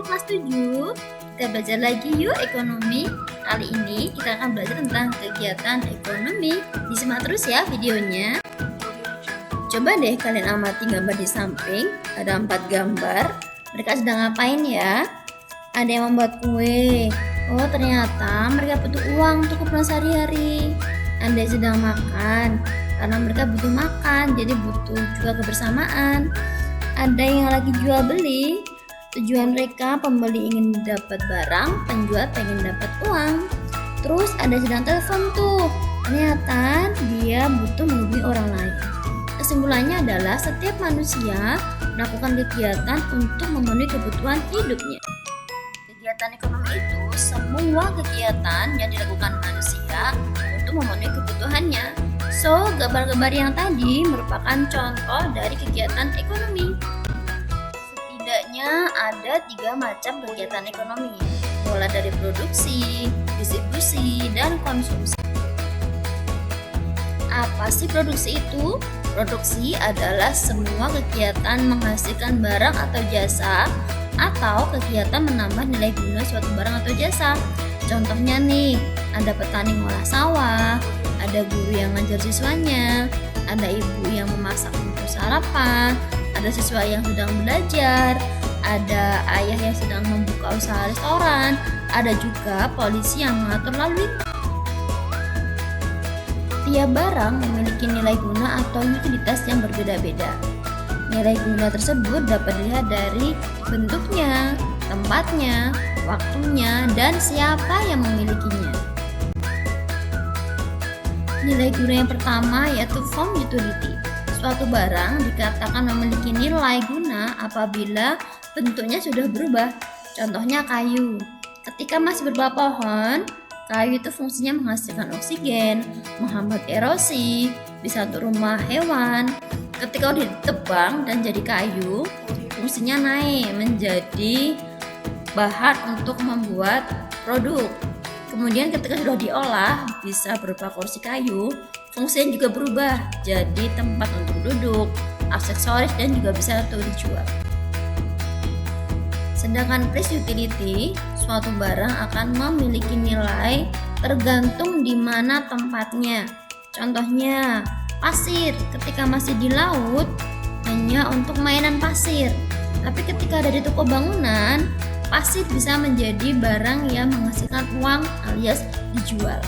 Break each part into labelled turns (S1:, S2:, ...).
S1: Hai kelas 7, kita belajar lagi yuk ekonomi. Kali ini kita akan belajar tentang kegiatan ekonomi. Disimak terus ya videonya. Coba deh kalian amati gambar di samping. Ada 4 gambar. Mereka sedang ngapain ya? Ada yang membuat kue. Oh ternyata mereka butuh uang untuk keperluan sehari-hari. Ada yang sedang makan karena mereka butuh makan, jadi butuh juga kebersamaan. Ada yang lagi jual beli. Tujuan mereka, pembeli ingin dapat barang, penjual pengen dapat uang. Terus ada sedang telepon tuh. Ternyata dia butuh menghubungi orang lain. Kesimpulannya adalah setiap manusia melakukan kegiatan untuk memenuhi kebutuhan hidupnya. Kegiatan ekonomi itu semua kegiatan yang dilakukan manusia untuk memenuhi kebutuhannya. So, gambar-gambar yang tadi merupakan contoh dari kegiatan ekonomi. Setidaknya ada 3 macam kegiatan ekonomi, mulai dari produksi, distribusi, dan konsumsi. Apa sih produksi itu? Produksi adalah semua kegiatan menghasilkan barang atau jasa atau kegiatan menambah nilai guna suatu barang atau jasa. Contohnya nih, ada petani mengolah sawah, ada guru yang ngajar siswanya, ada ibu yang memasak untuk sarapan, ada siswa yang sedang belajar, ada ayah yang sedang membuka usaha restoran, ada juga polisi yang mengatur lalu lintas. Tiap barang memiliki nilai guna atau utilitas yang berbeda-beda. Nilai guna tersebut dapat dilihat dari bentuknya, tempatnya, waktunya, dan siapa yang memilikinya. Nilai guna yang pertama yaitu form utility. Suatu barang dikatakan memiliki nilai guna apabila bentuknya sudah berubah. Contohnya kayu. Ketika masih berupa pohon, kayu itu fungsinya menghasilkan oksigen, menghambat erosi, bisa untuk rumah hewan. Ketika udah ditebang dan jadi kayu, fungsinya naik menjadi bahan untuk membuat produk. Kemudian ketika sudah diolah, bisa berupa kursi kayu, fungsinya juga berubah jadi tempat untuk duduk, aksesoris, dan juga bisa untuk dijual. Sedangkan price utility, suatu barang akan memiliki nilai tergantung di mana tempatnya. Contohnya, pasir ketika masih di laut hanya untuk mainan pasir. Tapi ketika ada di toko bangunan, pasir bisa menjadi barang yang menghasilkan uang alias dijual.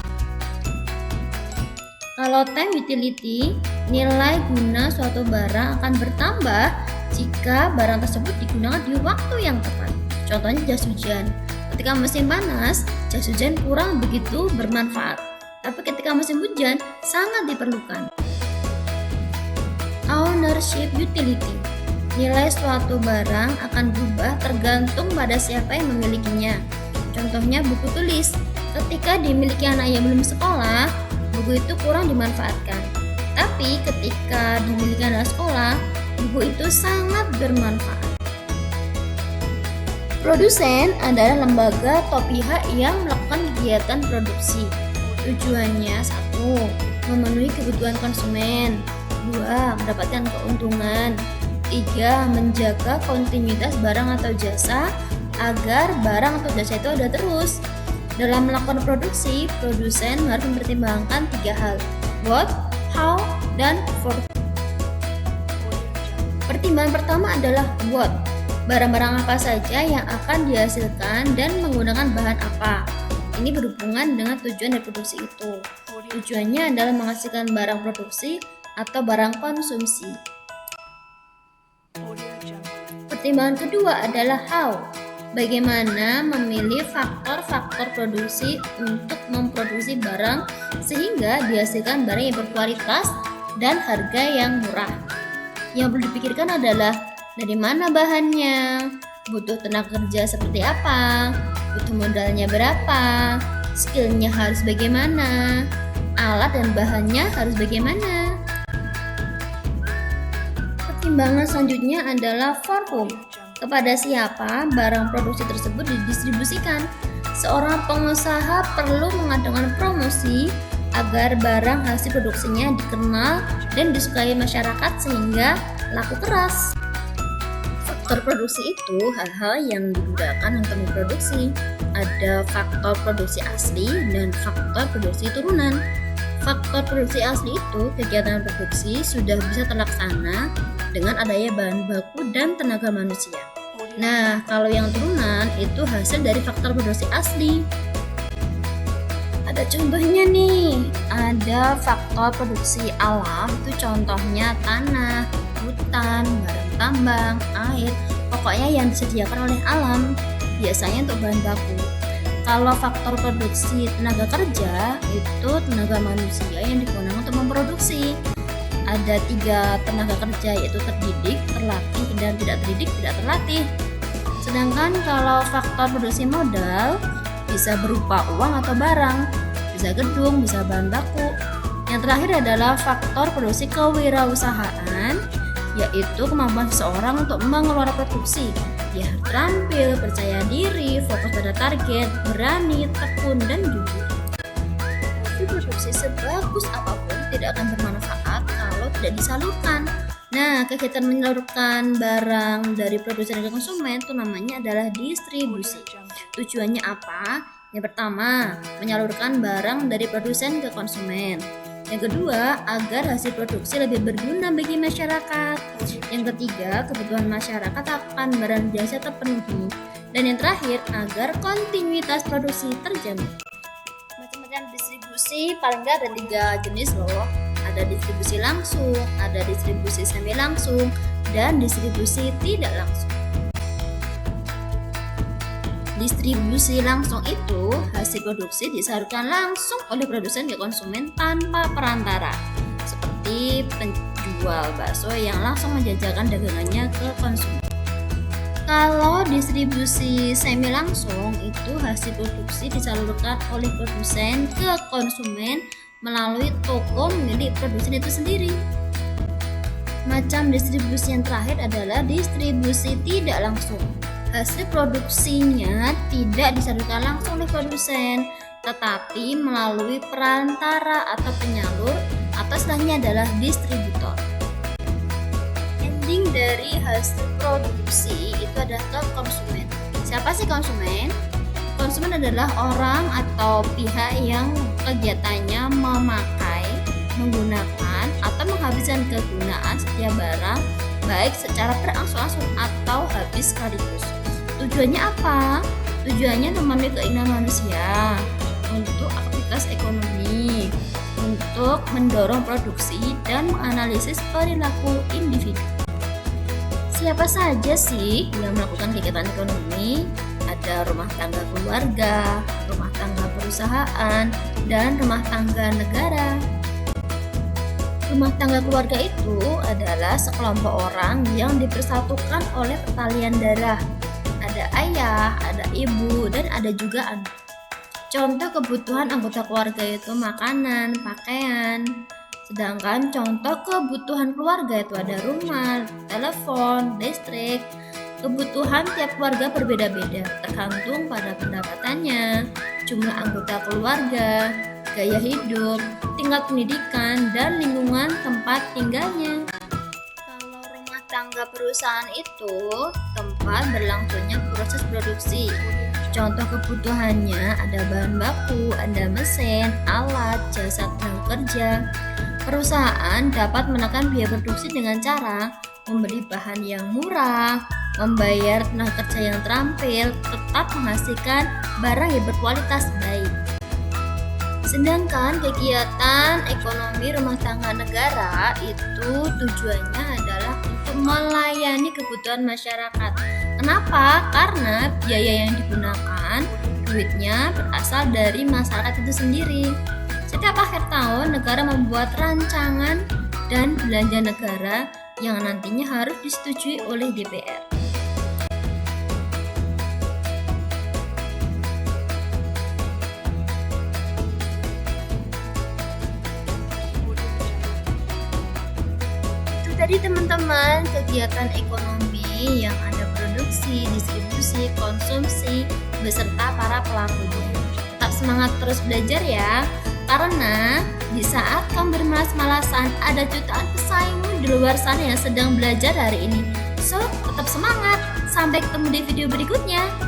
S1: Kalau time utility, nilai guna suatu barang akan bertambah jika barang tersebut digunakan di waktu yang tepat. Contohnya jas hujan. Ketika musim panas, jas hujan kurang begitu bermanfaat. Tapi ketika musim hujan, sangat diperlukan. Ownership utility. Nilai suatu barang akan berubah tergantung pada siapa yang memilikinya. Contohnya buku tulis. Ketika dimiliki anak yang belum sekolah, buku itu kurang dimanfaatkan. Tapi ketika dimiliki anak sekolah, buku itu sangat bermanfaat. Produsen adalah lembaga atau pihak yang melakukan kegiatan produksi. Tujuannya 1. Memenuhi kebutuhan konsumen. 2. Mendapatkan keuntungan. 3. Menjaga kontinuitas barang atau jasa agar barang atau jasa itu ada terus. Dalam melakukan produksi, produsen harus mempertimbangkan 3 hal: what, how, dan for. Pertimbangan pertama adalah what. Barang-barang apa saja yang akan dihasilkan dan menggunakan bahan apa. Ini berhubungan dengan tujuan dari produksi itu. Tujuannya adalah menghasilkan barang produksi atau barang konsumsi. Pertimbangan kedua adalah how. Bagaimana memilih faktor-faktor produksi untuk memproduksi barang sehingga dihasilkan barang yang berkualitas dan harga yang murah. Yang perlu dipikirkan adalah dari mana bahannya, butuh tenaga kerja seperti apa, butuh modalnya berapa, skillnya harus bagaimana, alat dan bahannya harus bagaimana. Pertimbangan selanjutnya adalah for whom. Kepada siapa barang produksi tersebut didistribusikan. Seorang pengusaha perlu mengadakan promosi agar barang hasil produksinya dikenal dan disukai masyarakat sehingga laku keras. Faktor produksi itu hal-hal yang digunakan untuk memproduksi. Ada faktor produksi asli dan faktor produksi turunan. Faktor produksi asli itu kegiatan produksi sudah bisa terlaksana dengan adanya bahan baku dan tenaga manusia. Nah, kalau yang turunan itu hasil dari faktor produksi asli. Ada contohnya nih, ada faktor produksi alam, itu contohnya tanah, hutan, barang tambang, air, pokoknya yang disediakan oleh alam, biasanya untuk bahan baku. Kalau faktor produksi tenaga kerja, itu tenaga manusia yang digunakan untuk memproduksi. Ada 3 tenaga kerja, yaitu terdidik, terlatih, dan tidak terdidik, tidak terlatih. Sedangkan kalau faktor produksi modal, bisa berupa uang atau barang, bisa gedung, bisa bahan baku. Yang terakhir adalah faktor produksi kewirausahaan, yaitu kemampuan seseorang untuk mengelola produksi. Dia harus terampil, percaya diri, fokus pada target, berani, tekun, dan jujur. Tapi produksi sebagus apapun tidak akan bermanfaat kalau tidak disalurkan. Nah, kegiatan menyalurkan barang dari produsen ke konsumen itu namanya adalah distribusi. Tujuannya apa? Yang pertama, menyalurkan barang dari produsen ke konsumen. Yang kedua, agar hasil produksi lebih berguna bagi masyarakat. Yang ketiga, kebutuhan masyarakat akan barang jasa terpenuhi. Dan yang terakhir, agar kontinuitas produksi terjamin. Macam-macam distribusi paling nggak ada 3 jenis loh. Ada distribusi langsung, ada distribusi semi langsung, dan distribusi tidak langsung. Distribusi langsung itu hasil produksi disalurkan langsung oleh produsen ke konsumen tanpa perantara, seperti penjual bakso yang langsung menjajakan dagangannya ke konsumen. Kalau distribusi semi langsung itu hasil produksi disalurkan oleh produsen ke konsumen melalui toko milik produsen itu sendiri. Macam distribusi yang terakhir adalah distribusi tidak langsung. Hasil produksinya tidak disalurkan langsung oleh produsen, tetapi melalui perantara atau penyalur, atau istilahnya adalah distributor. Ending dari hasil produksi itu adalah ke konsumen. Siapa sih konsumen? Konsumen adalah orang atau pihak yang kegiatannya memakai, menggunakan, atau menghabiskan kegunaan setiap barang, baik secara berangsur-angsur atau habis sekaligus. Tujuannya apa? Tujuannya memenuhi keinginan manusia untuk aktivitas ekonomi, untuk mendorong produksi dan menganalisis perilaku individu. Siapa saja sih yang melakukan kegiatan ekonomi? Ada rumah tangga keluarga, rumah tangga perusahaan, dan rumah tangga negara. Rumah tangga keluarga itu adalah sekelompok orang yang dipersatukan oleh pertalian darah. Ada ayah, ada ibu, dan ada juga anak. Contoh kebutuhan anggota keluarga itu makanan, pakaian. Sedangkan contoh kebutuhan keluarga itu ada rumah, telepon, listrik. Kebutuhan tiap keluarga berbeda-beda, tergantung pada pendapatannya, jumlah anggota keluarga, gaya hidup, tingkat pendidikan, dan lingkungan tempat tinggalnya. Kalau rumah tangga perusahaan itu tempat berlangsungnya proses produksi. Contoh kebutuhannya ada bahan baku, ada mesin, alat, jasa tenaga kerja. Perusahaan dapat menekan biaya produksi dengan cara membeli bahan yang murah, membayar tenaga kerja yang terampil, tetap menghasilkan barang yang berkualitas baik. Sedangkan kegiatan ekonomi rumah tangga negara itu tujuannya adalah untuk melayani kebutuhan masyarakat. Kenapa? Karena biaya yang digunakan, duitnya berasal dari masyarakat itu sendiri. Setiap akhir tahun, negara membuat rancangan dan belanja negara yang nantinya harus disetujui oleh DPR. Itu tadi teman-teman kegiatan ekonomi yang ada produksi, distribusi, konsumsi, beserta para pelakunya. Tetap semangat terus belajar ya. Karena di saat kamu bermalas-malasan, ada jutaan pesaingmu di luar sana yang sedang belajar hari ini. So, tetap semangat. Sampai ketemu di video berikutnya.